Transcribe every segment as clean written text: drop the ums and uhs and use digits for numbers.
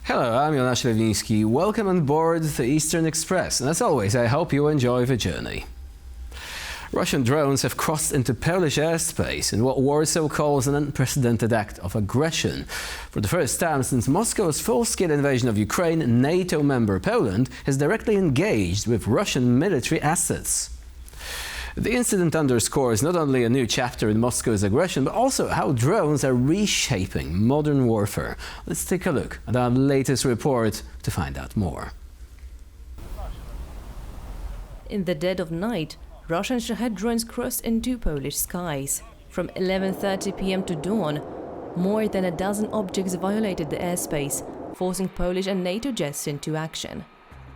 Hello, I'm Jonasz Lewiński. Welcome on board the Eastern Express, and as always, I hope you enjoy the journey. Russian drones have crossed into Polish airspace in what Warsaw calls an unprecedented act of aggression. For the first time since Moscow's full-scale invasion of Ukraine, NATO member Poland has directly engaged with Russian military assets. The incident underscores not only a new chapter in Moscow's aggression, but also how drones are reshaping modern warfare. Let's take a look at our latest report to find out more. In the dead of night, Russian Shahed drones crossed into Polish skies. From 11:30 p.m. to dawn, more than a dozen objects violated the airspace, forcing Polish and NATO jets into action.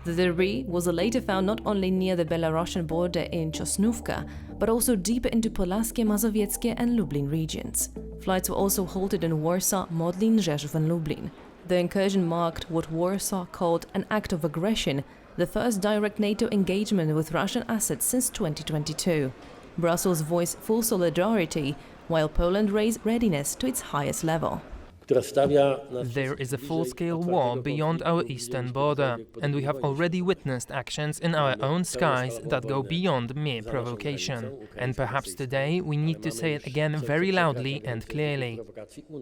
The debris was later found not only near the Belarusian border in Czosnówka, but also deeper into Podlaskie, Mazowieckie and Lublin regions. Flights were also halted in Warsaw, Modlin, Rzeszów and Lublin. The incursion marked what Warsaw called an act of aggression, the first direct NATO engagement with Russian assets since 2022. Brussels voiced full solidarity, while Poland raised readiness to its highest level. There is a full-scale war beyond our eastern border, and we have already witnessed actions in our own skies that go beyond mere provocation. And perhaps today we need to say it again very loudly and clearly.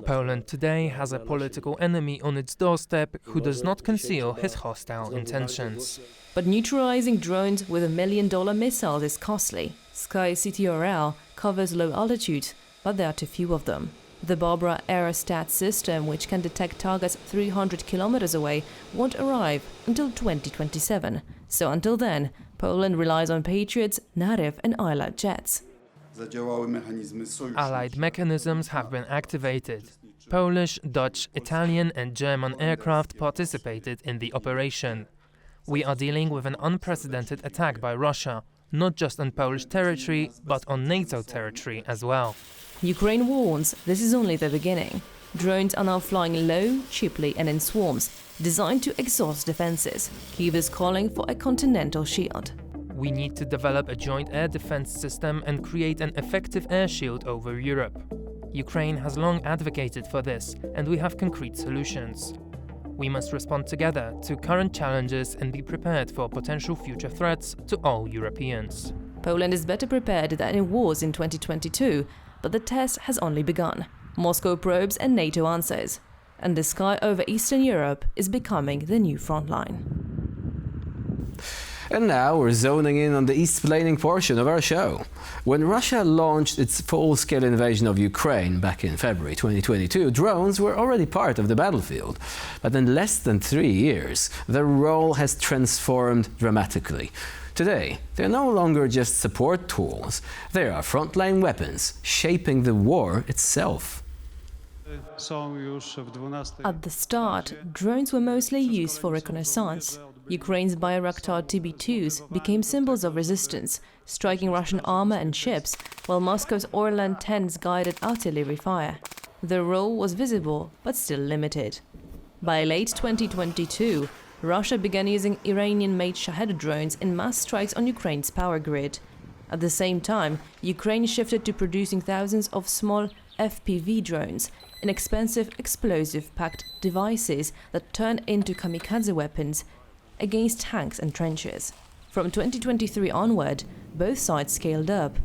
Poland today has a political enemy on its doorstep who does not conceal his hostile intentions. But neutralizing drones with $1 million missiles is costly. Sky CTRL covers low altitudes, but there are too few of them. The Barbara aerostat system, which can detect targets 300 kilometers away, won't arrive until 2027. So until then, Poland relies on Patriots, Narew and Allied jets. Allied mechanisms have been activated. Polish, Dutch, Italian and German aircraft participated in the operation. We are dealing with an unprecedented attack by Russia, not just on Polish territory, but on NATO territory as well. Ukraine warns this is only the beginning. Drones are now flying low, cheaply and in swarms, designed to exhaust defenses. Kyiv is calling for a continental shield. We need to develop a joint air defense system and create an effective air shield over Europe. Ukraine has long advocated for this, and we have concrete solutions. We must respond together to current challenges and be prepared for potential future threats to all Europeans. Poland is better prepared than it was in 2022, but the test has only begun. Moscow probes and NATO answers. And the sky over Eastern Europe is becoming the new front line. And now we're zoning in on the east-planning portion of our show. When Russia launched its full-scale invasion of Ukraine back in February 2022, drones were already part of the battlefield. But in less than 3 years, their role has transformed dramatically. Today, they're no longer just support tools. They are frontline weapons, shaping the war itself. At the start, drones were mostly used for reconnaissance. Ukraine's Bayraktar TB2s became symbols of resistance, striking Russian armor and ships, while Moscow's Orlan 10s guided artillery fire. Their role was visible, but still limited. By late 2022, Russia began using Iranian-made Shahed drones in mass strikes on Ukraine's power grid. At the same time, Ukraine shifted to producing thousands of small FPV drones, inexpensive explosive-packed devices that turn into kamikaze weapons against tanks and trenches. From 2023 onward, both sides scaled up.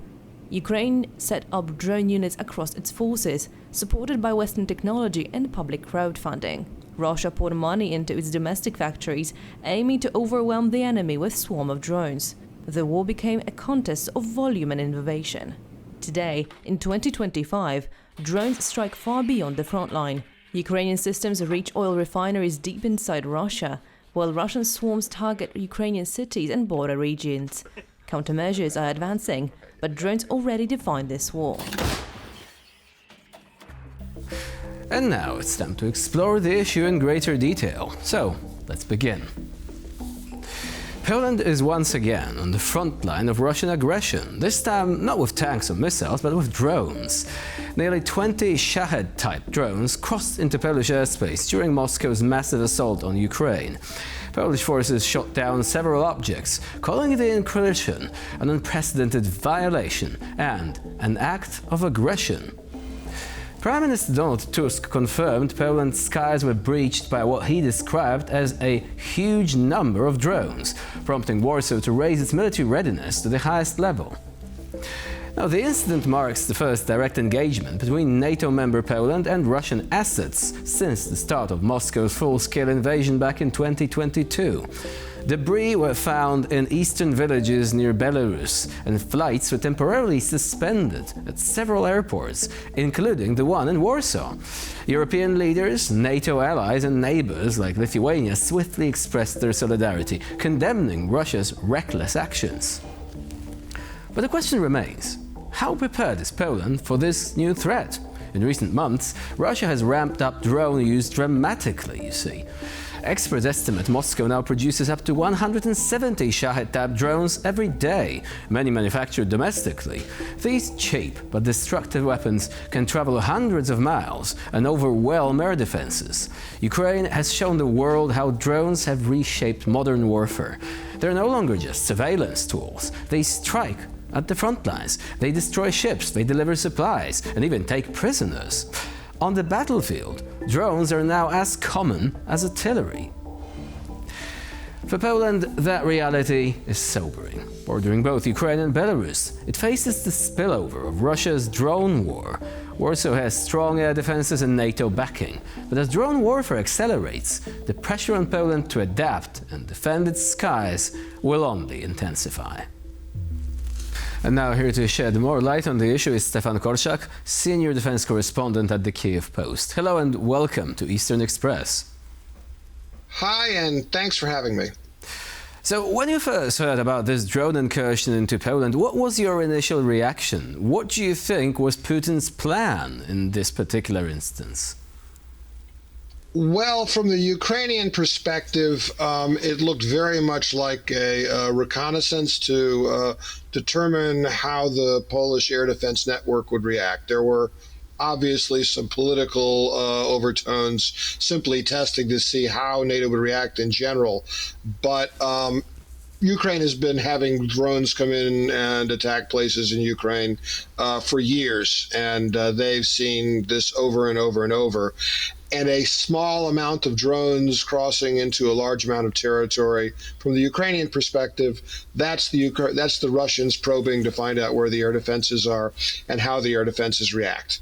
Ukraine set up drone units across its forces, supported by Western technology and public crowdfunding. Russia poured money into its domestic factories, aiming to overwhelm the enemy with a swarm of drones. The war became a contest of volume and innovation. Today, in 2025, drones strike far beyond the front line. Ukrainian systems reach oil refineries deep inside Russia, while Russian swarms target Ukrainian cities and border regions. Countermeasures are advancing, but drones already define this war. And now it's time to explore the issue in greater detail. So, let's begin. Poland is once again on the front line of Russian aggression, this time not with tanks or missiles, but with drones. Nearly 20 Shahed-type drones crossed into Polish airspace during Moscow's massive assault on Ukraine. Polish forces shot down several objects, calling the incursion an unprecedented violation and an act of aggression. Prime Minister Donald Tusk confirmed Poland's skies were breached by what he described as a huge number of drones, prompting Warsaw to raise its military readiness to the highest level. Now, the incident marks the first direct engagement between NATO member Poland and Russian assets since the start of Moscow's full-scale invasion back in 2022. Debris were found in eastern villages near Belarus, and flights were temporarily suspended at several airports, including the one in Warsaw. European leaders, NATO allies and neighbors like Lithuania swiftly expressed their solidarity, condemning Russia's reckless actions. But the question remains, how prepared is Poland for this new threat? In recent months, Russia has ramped up drone use dramatically, you see. Experts estimate Moscow now produces up to 170 Shahed-type drones every day, many manufactured domestically. These cheap but destructive weapons can travel hundreds of miles and overwhelm air defenses. Ukraine has shown the world how drones have reshaped modern warfare. They're no longer just surveillance tools. They strike at the front lines. They destroy ships, they deliver supplies, and even take prisoners. On the battlefield, drones are now as common as artillery. For Poland, that reality is sobering. Bordering both Ukraine and Belarus, it faces the spillover of Russia's drone war. Warsaw has strong air defenses and NATO backing. But as drone warfare accelerates, the pressure on Poland to adapt and defend its skies will only intensify. And now here to shed more light on the issue is Stefan Korshak, Senior Defense Correspondent at the Kyiv Post. Hello and welcome to Eastern Express. Hi, and thanks for having me. So when you first heard about this drone incursion into Poland, what was your initial reaction? What do you think was Putin's plan in this particular instance? Well, from the Ukrainian perspective, it looked very much like a reconnaissance to determine how the Polish air defense network would react. There were obviously some political overtones, simply testing to see how NATO would react in general. But Ukraine has been having drones come in and attack places in Ukraine for years, and they've seen this over and over and over. And a small amount of drones crossing into a large amount of territory, from the Ukrainian perspective, that's the Russians probing to find out where the air defenses are and how the air defenses react.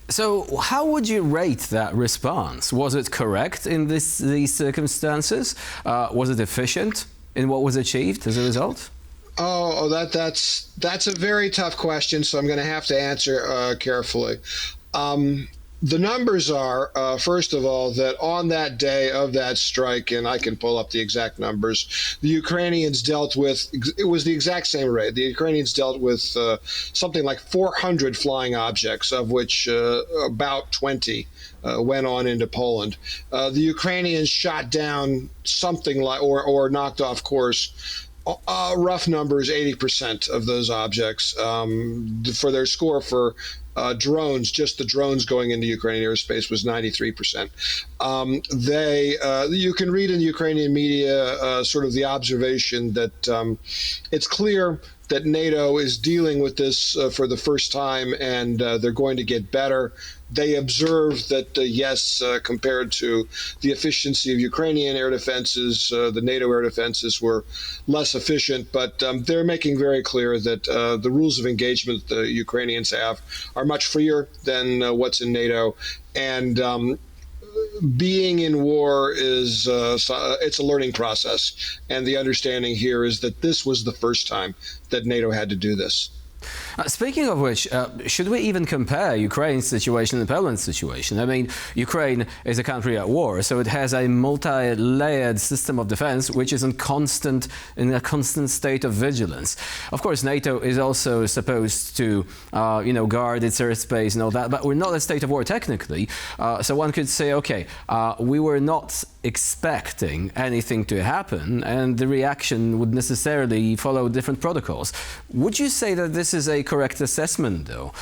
So how would you rate that response? Was it correct in these circumstances? Was it efficient in what was achieved as a result? That's a very tough question, so I'm going to have to answer carefully. The numbers are, first of all, that on that day of that strike, and I can pull up the exact numbers, the Ukrainians dealt with, it was the exact same rate. The Ukrainians dealt with something like 400 flying objects, of which about 20 went on into Poland. The Ukrainians shot down something like, or knocked off course, rough numbers, 80% of those objects for their score for drones. Just the drones going into Ukrainian airspace was 93%. You can read in the Ukrainian media sort of the observation that it's clear that NATO is dealing with this for the first time, and they're going to get better. They observe that, yes, compared to the efficiency of Ukrainian air defenses, the NATO air defenses were less efficient, but they're making very clear that the rules of engagement the Ukrainians have are much freer than what's in NATO. And being in war is it's a learning process. And the understanding here is that this was the first time that NATO had to do this. Speaking of which, should we even compare Ukraine's situation and Poland's situation? I mean, Ukraine is a country at war, so it has a multi-layered system of defense which is in a constant state of vigilance. Of course, NATO is also supposed to, guard its airspace and all that, but we're not in a state of war technically. So one could say, okay, we were not expecting anything to happen, and the reaction would necessarily follow different protocols. Would you say that this is a correct assessment, though?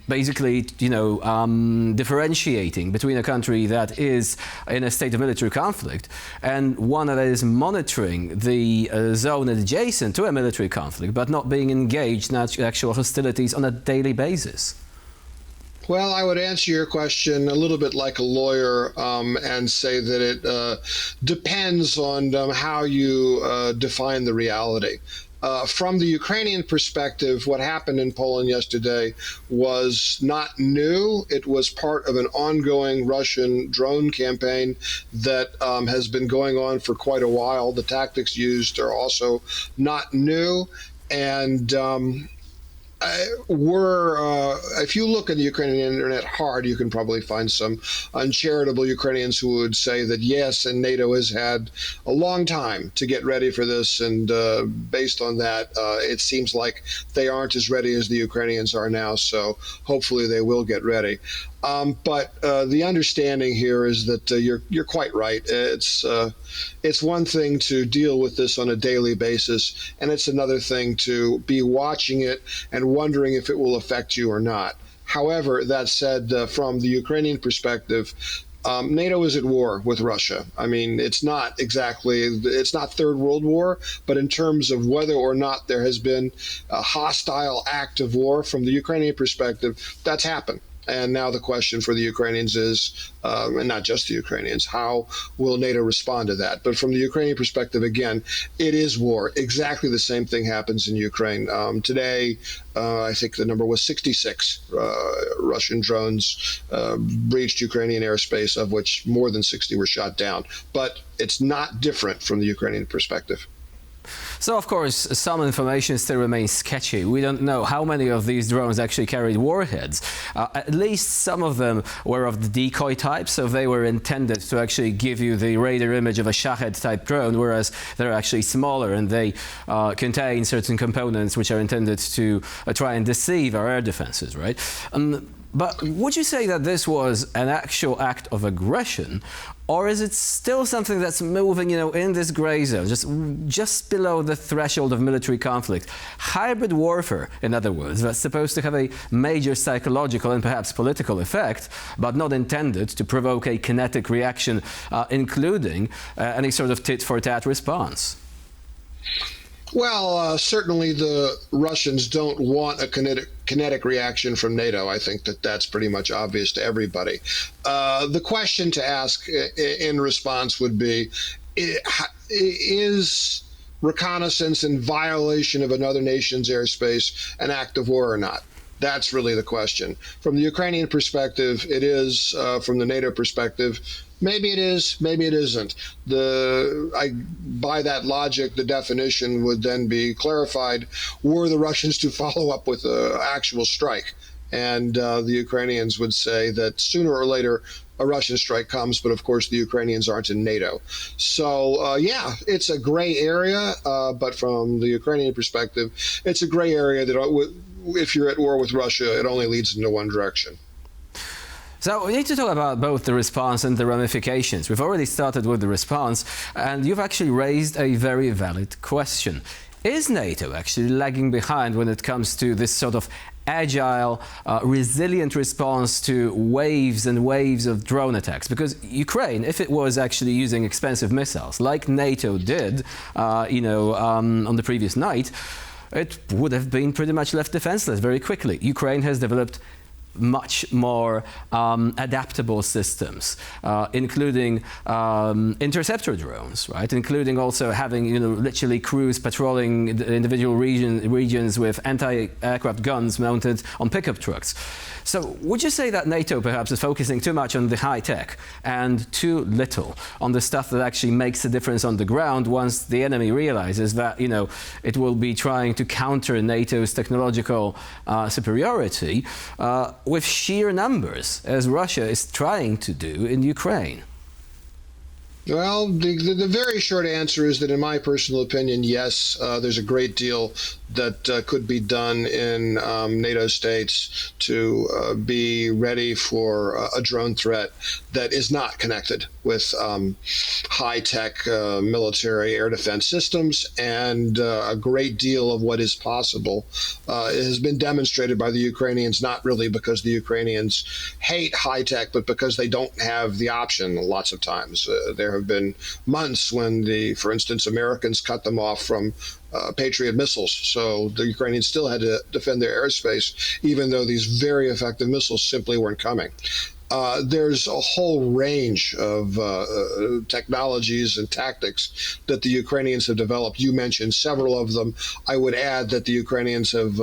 Basically, differentiating between a country that is in a state of military conflict and one that is monitoring the zone adjacent to a military conflict, but not being engaged in actual hostilities on a daily basis. Well, I would answer your question a little bit like a lawyer and say that it depends on how you define the reality. From the Ukrainian perspective, what happened in Poland yesterday was not new. It was part of an ongoing Russian drone campaign that has been going on for quite a while. The tactics used are also not new. And if you look at the Ukrainian internet hard, you can probably find some uncharitable Ukrainians who would say that yes, and NATO has had a long time to get ready for this, and based on that, it seems like they aren't as ready as the Ukrainians are now, so hopefully they will get ready. But the understanding here is that you're quite right. It's one thing to deal with this on a daily basis, and it's another thing to be watching it and wondering if it will affect you or not. However, that said, from the Ukrainian perspective, NATO is at war with Russia. I mean, it's not Third World War, but in terms of whether or not there has been a hostile act of war from the Ukrainian perspective, that's happened. And now the question for the Ukrainians is, and not just the Ukrainians, how will NATO respond to that? But from the Ukrainian perspective, again, it is war. Exactly the same thing happens in Ukraine. Today, I think the number was 66 Russian drones breached Ukrainian airspace, of which more than 60 were shot down. But it's not different from the Ukrainian perspective. So, of course, some information still remains sketchy. We don't know how many of these drones actually carried warheads. At least some of them were of the decoy type, so they were intended to actually give you the radar image of a Shahed-type drone, whereas they're actually smaller and they contain certain components which are intended to try and deceive our air defenses, right? But would you say that this was an actual act of aggression, or is it still something that's moving, in this gray zone, just below the threshold of military conflict? Hybrid warfare, in other words, that's supposed to have a major psychological and perhaps political effect, but not intended to provoke a kinetic reaction, including any sort of tit-for-tat response. Well, certainly the Russians don't want a kinetic reaction from NATO. I think that's pretty much obvious to everybody. The question to ask in response would be, is reconnaissance in violation of another nation's airspace an act of war or not? That's really the question. From the Ukrainian perspective, it is. From the NATO perspective, maybe it is, maybe it isn't. By that logic, the definition would then be clarified were the Russians to follow up with an actual strike. And the Ukrainians would say that sooner or later a Russian strike comes, but of course the Ukrainians aren't in NATO. So, yeah, it's a gray area, but from the Ukrainian perspective, it's a gray area that if you're at war with Russia, it only leads into one direction. So we need to talk about both the response and the ramifications. We've already started with the response, and you've actually raised a very valid question. Is NATO actually lagging behind when it comes to this sort of agile, resilient response to waves and waves of drone attacks? Because Ukraine, if it was actually using expensive missiles, like NATO did, on the previous night, it would have been pretty much left defenseless very quickly. Ukraine has developed much more adaptable systems, including interceptor drones, right? Including also having, literally crews patrolling the individual regions with anti-aircraft guns mounted on pickup trucks. So would you say that NATO perhaps is focusing too much on the high tech and too little on the stuff that actually makes a difference on the ground once the enemy realizes that, it will be trying to counter NATO's technological superiority with sheer numbers, as Russia is trying to do in Ukraine? Well, the very short answer is that, in my personal opinion, yes, there's a great deal that could be done in NATO states to be ready for a drone threat that is not connected with high-tech military air defense systems. And a great deal of what is possible has been demonstrated by the Ukrainians, not really because the Ukrainians hate high-tech, but because they don't have the option lots of times. There have been months when for instance, Americans cut them off from Patriot missiles. So the Ukrainians still had to defend their airspace, even though these very effective missiles simply weren't coming. There's a whole range of technologies and tactics that the Ukrainians have developed. You mentioned several of them. I would add that the Ukrainians have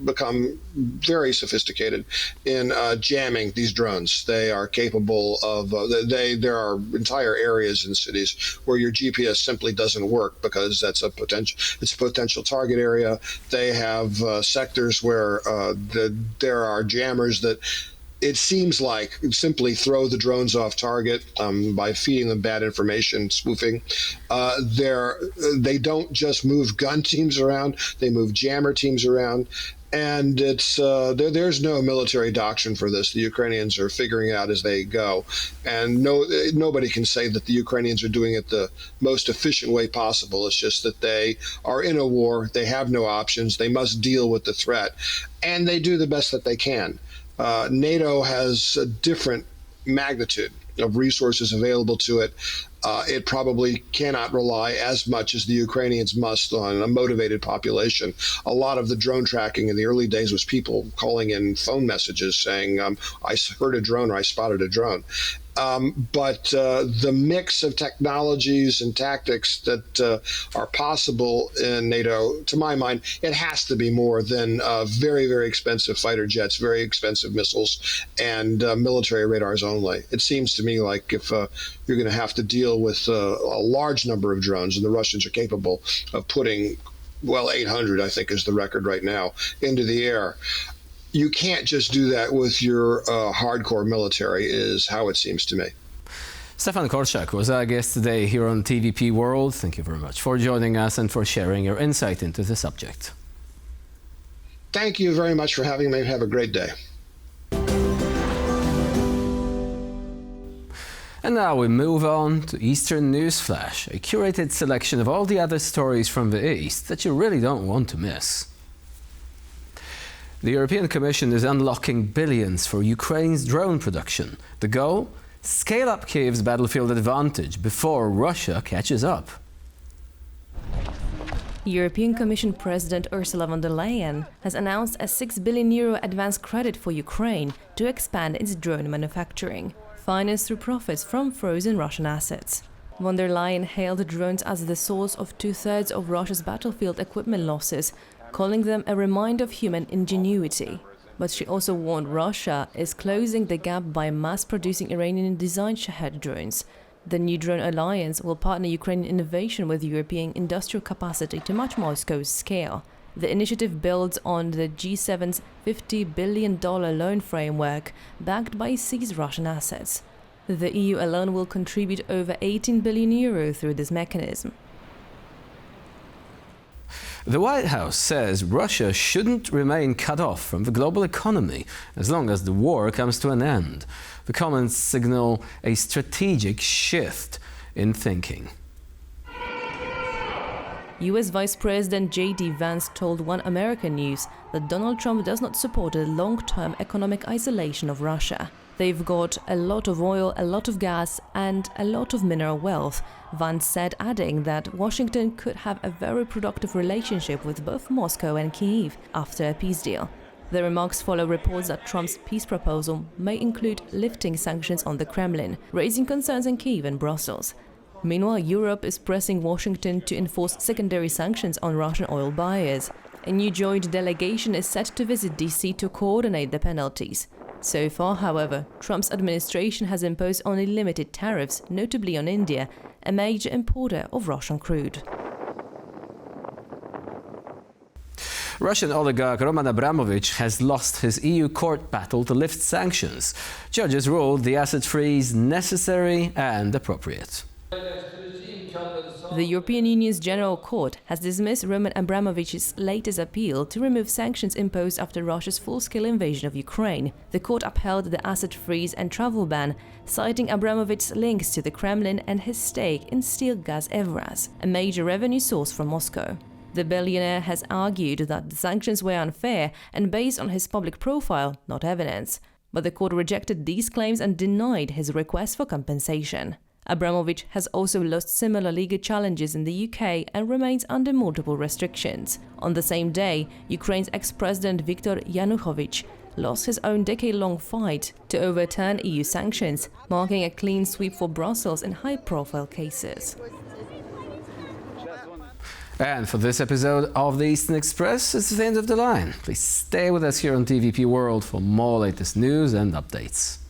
become very sophisticated in jamming these drones. They are capable of, there are entire areas in cities where your GPS simply doesn't work because it's a potential target area. They have sectors where there are jammers that it seems like simply throw the drones off target by feeding them bad information, spoofing. They don't just move gun teams around; they move jammer teams around, and it's there's no military doctrine for this. The Ukrainians are figuring it out as they go, and nobody can say that the Ukrainians are doing it the most efficient way possible. It's just that they are in a war; they have no options. They must deal with the threat, and they do the best that they can. NATO has a different magnitude of resources available to it. It probably cannot rely as much as the Ukrainians must on a motivated population. A lot of the drone tracking in the early days was people calling in phone messages saying, I heard a drone or I spotted a drone. But the mix of technologies and tactics that are possible in NATO, to my mind, it has to be more than very, very expensive fighter jets, very expensive missiles, and military radars only. It seems to me like if you're going to have to deal with a large number of drones, and the Russians are capable of putting, 800, I think, is the record right now, into the air. You can't just do that with your hardcore military, is how it seems to me. Stefan Korshak was our guest today here on TVP World. Thank you very much for joining us and for sharing your insight into the subject. Thank you very much for having me. Have a great day. And now we move on to Eastern News Flash, a curated selection of all the other stories from the East that you really don't want to miss. The European Commission is unlocking billions for Ukraine's drone production. The goal? Scale up Kyiv's battlefield advantage before Russia catches up. European Commission President Ursula von der Leyen has announced a €6 billion advance credit for Ukraine to expand its drone manufacturing, financed through profits from frozen Russian assets. Von der Leyen hailed drones as the source of two-thirds of Russia's battlefield equipment losses, calling them a reminder of human ingenuity. But she also warned Russia is closing the gap by mass-producing Iranian-designed Shahed drones. The new drone alliance will partner Ukrainian innovation with European industrial capacity to match Moscow's scale. The initiative builds on the G7's $50 billion loan framework, backed by seized Russian assets. The EU alone will contribute over €18 billion through this mechanism. The White House says Russia shouldn't remain cut off from the global economy as long as the war comes to an end. The comments signal a strategic shift in thinking. US Vice President J.D. Vance told One American News that Donald Trump does not support the long-term economic isolation of Russia. They've got a lot of oil, a lot of gas, and a lot of mineral wealth, Vance said, adding that Washington could have a very productive relationship with both Moscow and Kyiv after a peace deal. The remarks follow reports that Trump's peace proposal may include lifting sanctions on the Kremlin, raising concerns in Kyiv and Brussels. Meanwhile, Europe is pressing Washington to enforce secondary sanctions on Russian oil buyers. A new joint delegation is set to visit DC to coordinate the penalties. So far, however, Trump's administration has imposed only limited tariffs, notably on India, a major importer of Russian crude. Russian oligarch Roman Abramovich has lost his EU court battle to lift sanctions. Judges ruled the asset freeze necessary and appropriate. The European Union's General Court has dismissed Roman Abramovich's latest appeal to remove sanctions imposed after Russia's full-scale invasion of Ukraine. The court upheld the asset freeze and travel ban, citing Abramovich's links to the Kremlin and his stake in steel gas Evraz, a major revenue source from Moscow. The billionaire has argued that the sanctions were unfair and based on his public profile, not evidence. But the court rejected these claims and denied his request for compensation. Abramovich has also lost similar legal challenges in the UK and remains under multiple restrictions. On the same day, Ukraine's ex-president Viktor Yanukovych lost his own decade-long fight to overturn EU sanctions, marking a clean sweep for Brussels in high-profile cases. And for this episode of the Eastern Express, it's the end of the line. Please stay with us here on TVP World for more latest news and updates.